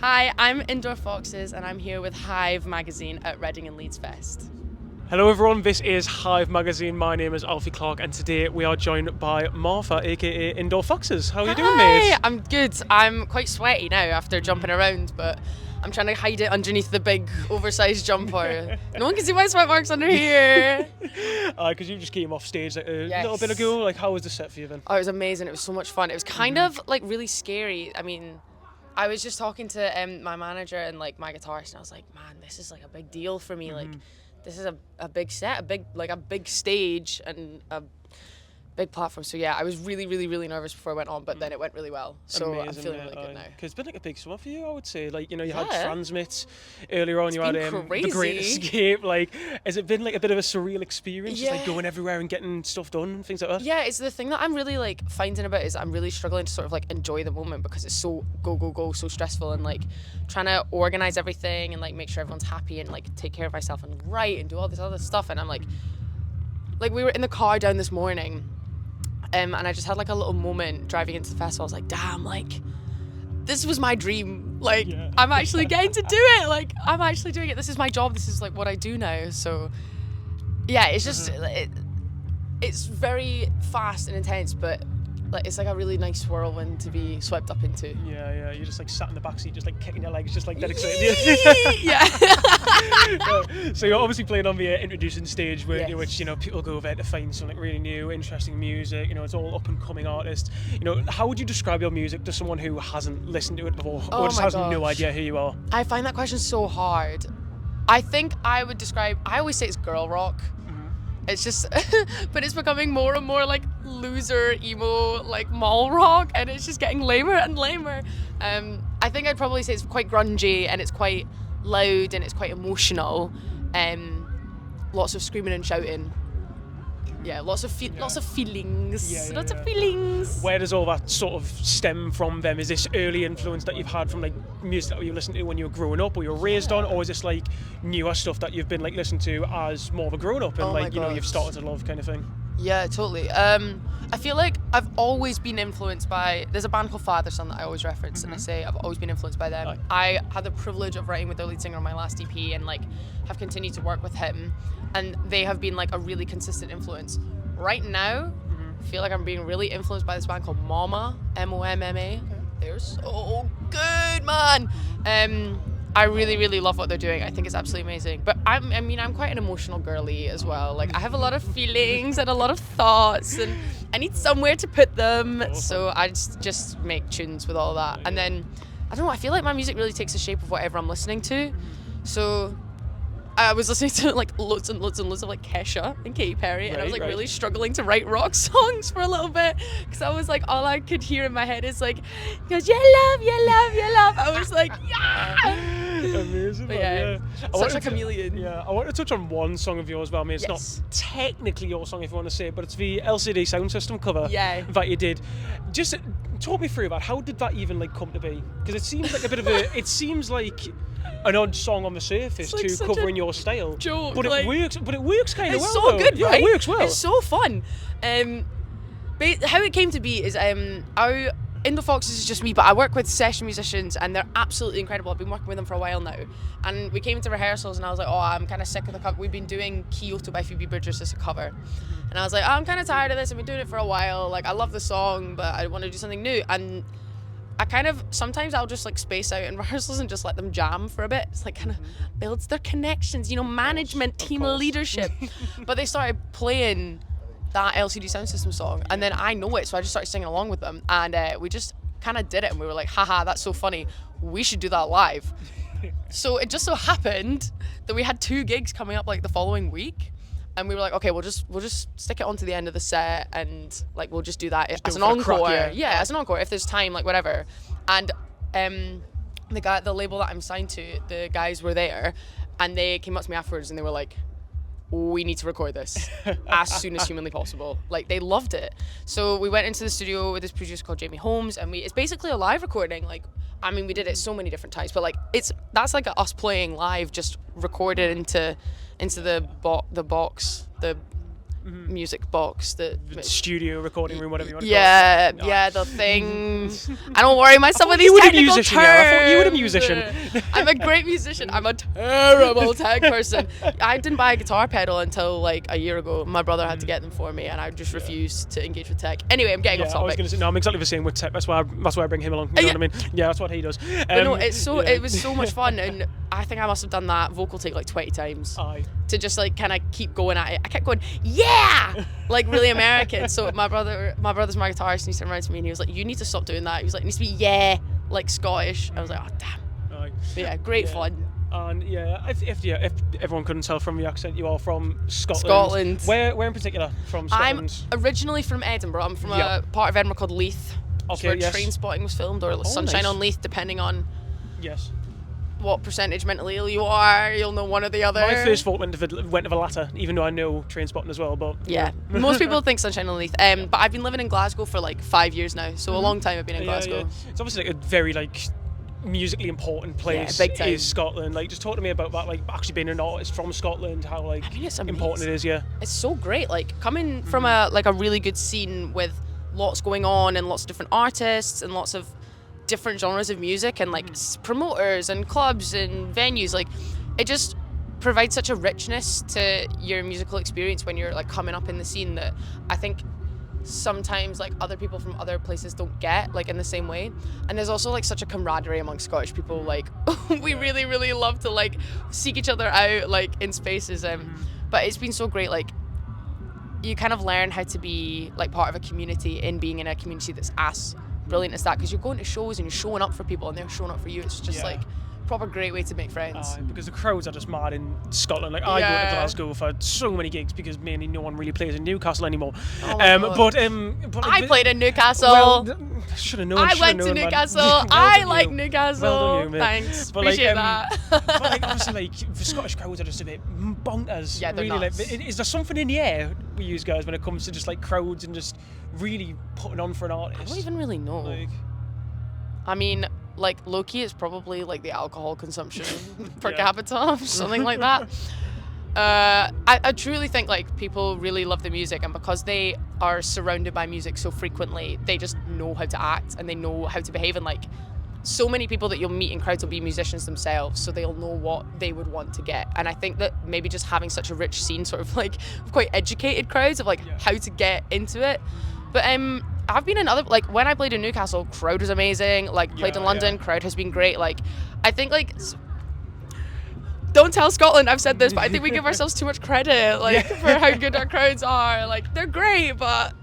Hi, I'm Indoor Foxes and I'm here with Hive magazine at Reading and Leeds Fest. Hello everyone, this is Hive magazine. My name is Alfie Clark and today we are joined by Martha, aka Indoor Foxes. How are you doing, mate? Hi, I'm good. I'm quite sweaty now after jumping around, but I'm trying to hide it underneath the big oversized jumper. No one can see my sweat marks under here. Because you just came off stage like a little bit ago. Like, how was the set for you then? Oh, it was amazing. It was so much fun. It was kind of like really scary. I mean, I was just talking to my manager and like my guitarist, and I was like, man, this is like a big deal for me. Like, this is a big set, a big stage and a big platform. So yeah, I was really, really, really nervous before I went on, but then it went really well. So Amazing, I'm feeling really good now. Because it's been like a big summer for you, I would say. Like, you know, you had Yeah. Transmit earlier on, It's you had been The Great crazy. Escape. Like, has it been like a bit of a surreal experience, just like Yeah. going everywhere and getting stuff done and things like that? Yeah, it's the thing that I'm really like finding about is I'm really struggling to sort of like enjoy the moment because it's so go, so stressful, and like trying to organize everything and like make sure everyone's happy and like take care of myself and write and do all this other stuff. And I'm like we were in the car down this morning, and I just had like a little moment driving into the festival. I was like, damn, like this was my dream. Like, Yeah. I'm actually getting to do it. Like, I'm actually doing it. This is my job. This is like what I do now. So yeah, it's just it's very fast and intense, but like it's like a really nice whirlwind to be swept up into. Yeah, you're just like sat in the backseat, just like kicking your legs, just like that excited. Yeah. So you're obviously playing on the introducing stage, Yes. which, you know, people go there to find some like really new, interesting music. You know, it's all up and coming artists. You know, how would you describe your music to someone who hasn't listened to it before, Oh or just my has no gosh. idea who you are? I find that question so hard. I think I always say it's girl rock. It's just, but it's becoming more and more like loser, emo, like mall rock, and it's just getting lamer and lamer. I think I'd probably say it's quite grungy and it's quite loud and it's quite emotional. Lots of screaming and shouting. Yeah, lots of feelings. Yeah, Lots yeah. of feelings. Where does all that sort of stem from then? Is this early influence that you've had from like music that you listened to when you were growing up or you were raised on, or is this like newer stuff that you've been like listening to as more of a grown up and Oh my like, you know, you've gosh. started to love kind of thing? Yeah, totally. I feel like I've always been influenced by. There's a band called Father Son that I always reference, and I say I've always been influenced by them. Right. I had the privilege of writing with their lead singer on my last EP, and like have continued to work with him, and they have been like a really consistent influence. Right now, I feel like I'm being really influenced by this band called Momma, Momma. They're so good, man. I really, really love what they're doing. I think it's absolutely amazing. But I'm quite an emotional girly as well. Like, I have a lot of feelings and a lot of thoughts, and I need somewhere to put them. So I just make tunes with all that. And then, I don't know, I feel like my music really takes the shape of whatever I'm listening to. So I was listening to like loads and loads and loads of like Kesha and Katy Perry, and I was like Right. really struggling to write rock songs for a little bit because I was like, all I could hear in my head is like, he goes, you love. I was like, yeah. Amazing, But man, yeah, I such wanted a chameleon. I want to touch on one song of yours. Well, I mean, it's Yes. not technically your song if you want to say it, but it's the LCD sound system cover Yeah. that you did. Just talk me through about how did that even like come to be? Because it seems like a bit of a, it seems like an odd song on the surface It's like to such covering a your style, joke, but like- it works. But it works kind of It's well. so though. good, Yeah, right? it works well. It's so fun. How it came to be is Indoor Foxes is just me, but I work with session musicians and they're absolutely incredible. I've been working with them for a while now. And we came into rehearsals and I was like, oh, I'm kind of sick of the cover. We've been doing Kyoto by Phoebe Bridgers as a cover. And I was like, oh, I'm kind of tired of this. I've been doing it for a while. Like, I love the song, but I want to do something new. And I kind of, sometimes I'll just like space out in rehearsals and just let them jam for a bit. It's like kind of builds their connections, you know, management, of team course. leadership. But they started playing that LCD sound system song, and then I know it, so I just started singing along with them, and we just kind of did it, and we were like, haha, that's so funny, we should do that live. So it just so happened that we had 2 gigs coming up like the following week, and we were like, okay, we'll just stick it on to the end of the set, and like we'll just do that as do an it for a encore. crack, yeah. As an encore if there's time, like whatever. And the label that I'm signed to, the guys were there, and they came up to me afterwards and they were like, we need to record this as soon as humanly possible. Like, they loved it. So we went into the studio with this producer called Jamie Holmes, and it's basically a live recording. Like, I mean, we did it so many different times, but like that's like us playing live, just recorded into the box, the music box that. Studio, recording room, whatever you want to Yeah, call it. yeah, the thing. I don't worry myself with these you were a technical musician, yeah. I thought you were a terms. musician. I'm a great musician. I'm a terrible tech person. I didn't buy a guitar pedal until like a year ago. My brother had to get them for me, and I just refused to engage with tech. Anyway, I'm getting off I was topic. going to say, no, I'm exactly the same with tech. That's why I bring him along. You know what I mean? Yeah, that's what he does. But no, it was so much fun, and I think I must have done that vocal take like 20 times Aye. to just like kind of keep going at it. I kept going, yeah, like really American. So my brother's my guitarist, and he turned around to me and he was like, you need to stop doing that. He was like, it needs to be yeah, like Scottish. I was like, oh damn. Aye. But yeah, great fun. And if everyone couldn't tell from the accent, you are from Scotland. Scotland. Where in particular from Scotland? I'm originally from Edinburgh. I'm from a part of Edinburgh called Leith. Okay, where yes. Train Spotting was filmed, or Sunshine nice. on Leith, depending on Yes. what percentage mentally ill you are. You'll know one or the other. My first thought went to the latter, even though I know Train Spotting as well. But Yeah, most people think Sunshine on Leith. But I've been living in Glasgow for like 5 years now, so a long time I've been in Glasgow. Yeah. It's obviously like a very musically important place. big time. Is Scotland. Like, just talk to me about that. Like, actually being an artist from Scotland, how It's important amazing. it is. Yeah. It's so great. Like coming from a really good scene with lots going on and lots of different artists and lots of different genres of music and like promoters and clubs and venues. Like it just provides such a richness to your musical experience when you're like coming up in the scene that I think sometimes like other people from other places don't get like in the same way. And there's also like such a camaraderie among Scottish people. Like we really, really love to like seek each other out like in spaces. But it's been so great. Like you kind of learn how to be like part of a community in being in a community that's as brilliant as that, because you're going to shows and you're showing up for people and they're showing up for you. It's just like proper great way to make friends. Because the crowds are just mad in Scotland. Like I go to Glasgow for so many gigs because mainly no one really plays in Newcastle anymore. Oh my God. But I played in Newcastle. Well, should have known. I went to Newcastle. I like Newcastle. Well done you, mate. Thanks. But Appreciate that. that. But like obviously, like the Scottish crowds are just a bit bonkers. Yeah, they're really. nuts. Like, is there something in the air with you guys when it comes to just like crowds and just really putting on for an artist? I don't even really know. Like, I mean, like low-key, it's probably like the alcohol consumption per capita, something like that. I truly think like people really love the music, and because they are surrounded by music so frequently, they just know how to act and they know how to behave. And like so many people that you'll meet in crowds will be musicians themselves, so they'll know what they would want to get. And I think that maybe just having such a rich scene, sort of like quite educated crowds of like how to get into it. But I've been in other, like when I played in Newcastle, crowd was amazing. Like played in London, crowd has been great. Like I think like don't tell Scotland I've said this, but I think we give ourselves too much credit like for how good our crowds are. Like they're great, but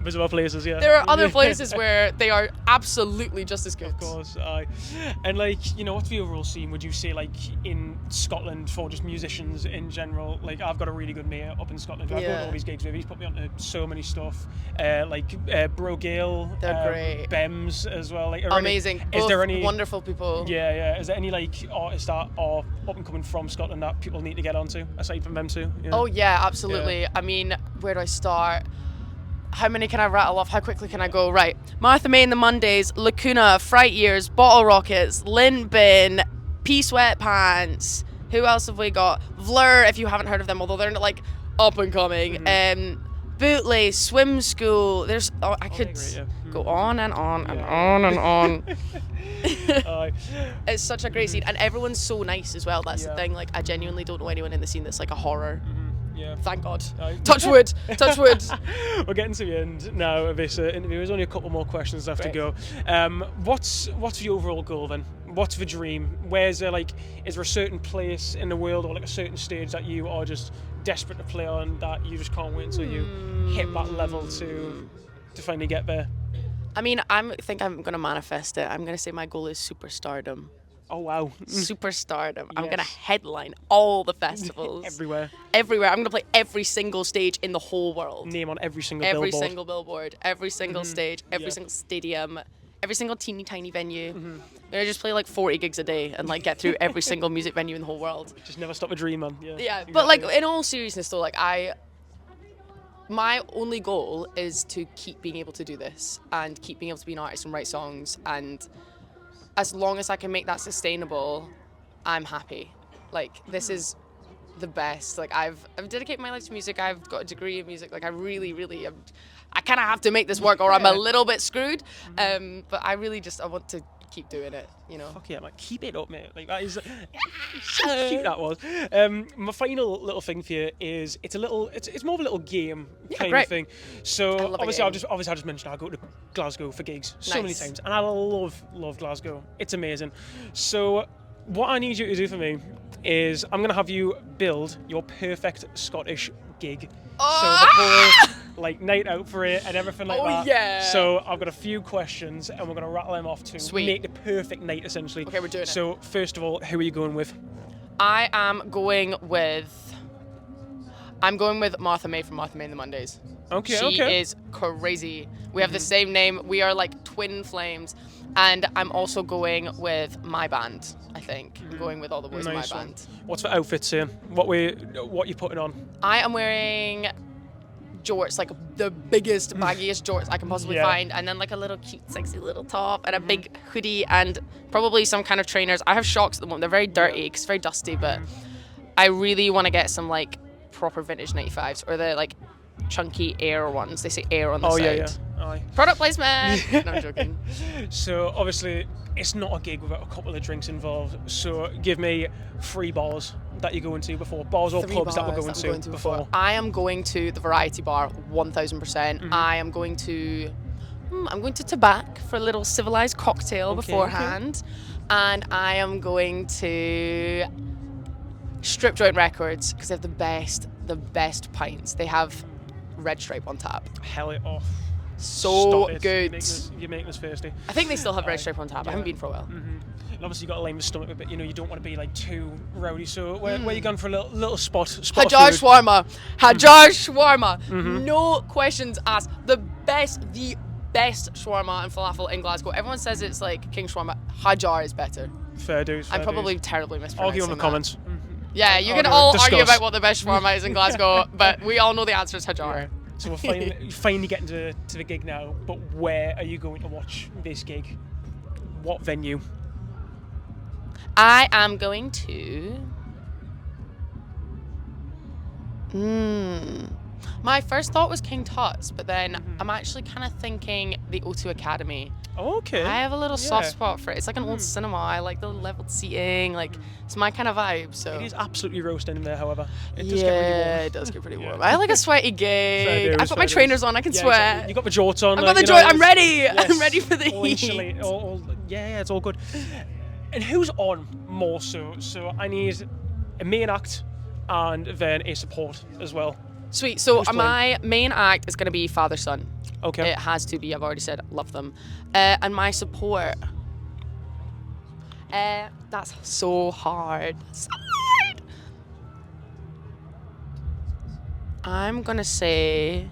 there's other places, there are other places where they are absolutely just as good. Of course, aye. And like, you know, what's the overall scene, would you say, like in Scotland for just musicians in general? Like I've got a really good mate up in Scotland who I go to all these gigs with. He's put me onto so many stuff. Bro Gale, they're great. Bems as well. Like amazing. Is there any wonderful people? Yeah. Is there any like artists that are up and coming from Scotland that people need to get onto aside from them too? Yeah. Oh yeah, absolutely. I mean, where do I start? How many can I rattle off? How quickly can I go? Right. Martha May and the Mondays, Lacuna, Fright Years, Bottle Rockets, Lint Bin, Pea Sweatpants. Who else have we got? Vlur, if you haven't heard of them, although they're like up and coming. Bootlace, Swim School. There's I could go on and on and on and on. It's such a great scene, and everyone's so nice as well. That's the thing. Like I genuinely don't know anyone in the scene that's like a horror. Yeah. Thank God. Touch wood. Touch wood. We're getting to the end now of this interview. There's only a couple more questions left to go. What's the overall goal then? What's the dream? Is there a certain place in the world or like a certain stage that you are just desperate to play on that you just can't wait until you hit that level to finally get there? I mean, I think I'm going to manifest it. I'm going to say my goal is superstardom. Oh, wow. Superstardom. I'm going to headline all the festivals. Everywhere. I'm going to play every single stage in the whole world. Name on every single billboard. Every single billboard, every single stage, every single stadium, every single teeny tiny venue. I'm going to just play like 40 gigs a day and like get through every single music venue in the whole world. Just never stop a dream, man. Yeah, exactly. But like in all seriousness though, like my only goal is to keep being able to do this and keep being able to be an artist and write songs, and as long as I can make that sustainable, I'm happy. Like this is the best. Like I've dedicated my life to music. I've got a degree in music. Like I really, really, I kind of have to make this work, or I'm a little bit screwed. But I really I want to keep doing it, you know. Fuck yeah, man. Keep it up, mate. Like, that is so cute, that was. My final little thing for you is it's more of a little game kind of thing. So obviously I just mentioned I go to Glasgow for gigs so many times, and I love Glasgow. It's amazing. So what I need you to do for me is I'm gonna have you build your perfect Scottish gig. So the whole night out for it and everything like that. Yeah. So I've got a few questions and we're gonna rattle them off to make the perfect night essentially. Okay, we're doing it. So first of all, who are you going with? I'm going with Martha May from Martha May and the Mondays. Okay. She is crazy. We have the same name. We are like twin flames. And I'm also going with my band, I think. I'm going with all the boys in my band. What's the outfits here? What you putting on? I am wearing jorts, like the biggest, baggiest jorts I can possibly find, and then like a little cute, sexy little top, and a big hoodie, and probably some kind of trainers. I have shocks at the moment. They're very dirty because it's very dusty, but I really want to get some like proper vintage 95s, or the like chunky Air ones. They say Air on the side. Yeah. Aye. Product placement. No, I'm joking. So obviously it's not a gig without a couple of drinks involved. So give me 3 bars that you're going to before. Bars or pubs that we're going to before. I am going to the Variety Bar 1000%. I am going to Tabac for a little civilized cocktail beforehand. And I am going to Strip Joint Records because they have the best pints. They have Red Stripe on tap. Hell it off. So good. You're making us thirsty. I think they still have Red Stripe on tap. I haven't been for a while. And obviously you got to lame the stomach a bit. You know, you don't want to be like too rowdy. So where you going for a little spot? Hajar shawarma. Hajar shawarma. No questions asked. The best shawarma and falafel in Glasgow. Everyone says it's like King Shawarma. Hajar is better. Fair dues. I'm probably terribly mispronouncing Argue in the comments. Yeah, you can all argue about what the best shawarma is in Glasgow, but we all know the answer is Hajar. Yeah. So we're finally getting to the gig now, but where are you going to watch this gig? What venue? I am going to... My first thought was King Tut's, but then I'm actually kind of thinking the O2 Academy. Oh, okay. I have a little soft spot for it. It's like an old cinema. I like the leveled seating. Like it's my kind of vibe. So it is absolutely roasting in there. However, it does get really warm. It does get pretty warm. I like a sweaty gig. I've got my trainers on. I can sweat. Exactly. You got the jorts on. I've got the jorts. I'm ready. Yes. I'm ready for the heat. It's all good. And who's on more so? So I need a main act and then a support as well. Sweet. So my main act is going to be Father Son. Okay. It has to be. I've already said love them. And my support. That's so hard. So hard. I'm gonna say.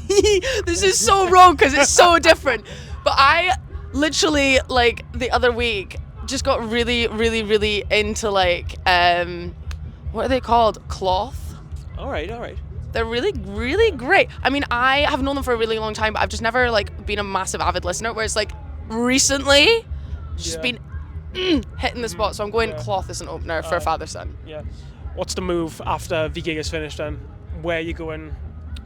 This is so wrong because it's so different. But I literally like the other week just got really, really, really into like what are they called? Cloth. All right. They're really, really great. I mean, I have known them for a really long time, but I've just never like been a massive avid listener. Whereas like recently, just been hitting the spot. So I'm going Cloth as an opener for Father Son. Yeah. What's the move after the gig is finished then? Where are you going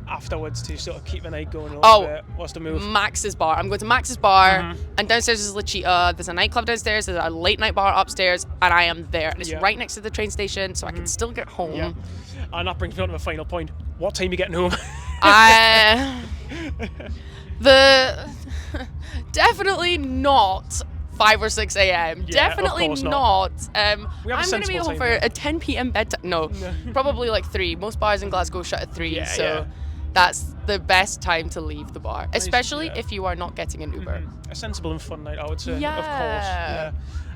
afterwards to sort of keep the night going a little bit? What's the move? Max's Bar. I'm going to Max's Bar, and downstairs is La Cheetah. There's a nightclub downstairs. There's a late night bar upstairs, and I am there. And it's right next to the train station, so I can still get home. Yeah. And that brings me on to the final point. What time are you getting home? Definitely not 5 or 6 a.m. Yeah, definitely not. I'm going to be home for a 10 p.m. bedtime. No, probably like 3. Most bars in Glasgow shut at 3, that's the best time to leave the bar, especially if you are not getting an Uber. A sensible and fun night, I would say. Yeah. Of course. Yeah.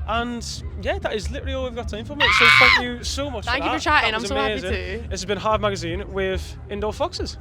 And that is literally all we've got time for, mate. So thank you so much. Thank you for chatting. I'm so happy to. This has been Hive Magazine with Indoor Foxes.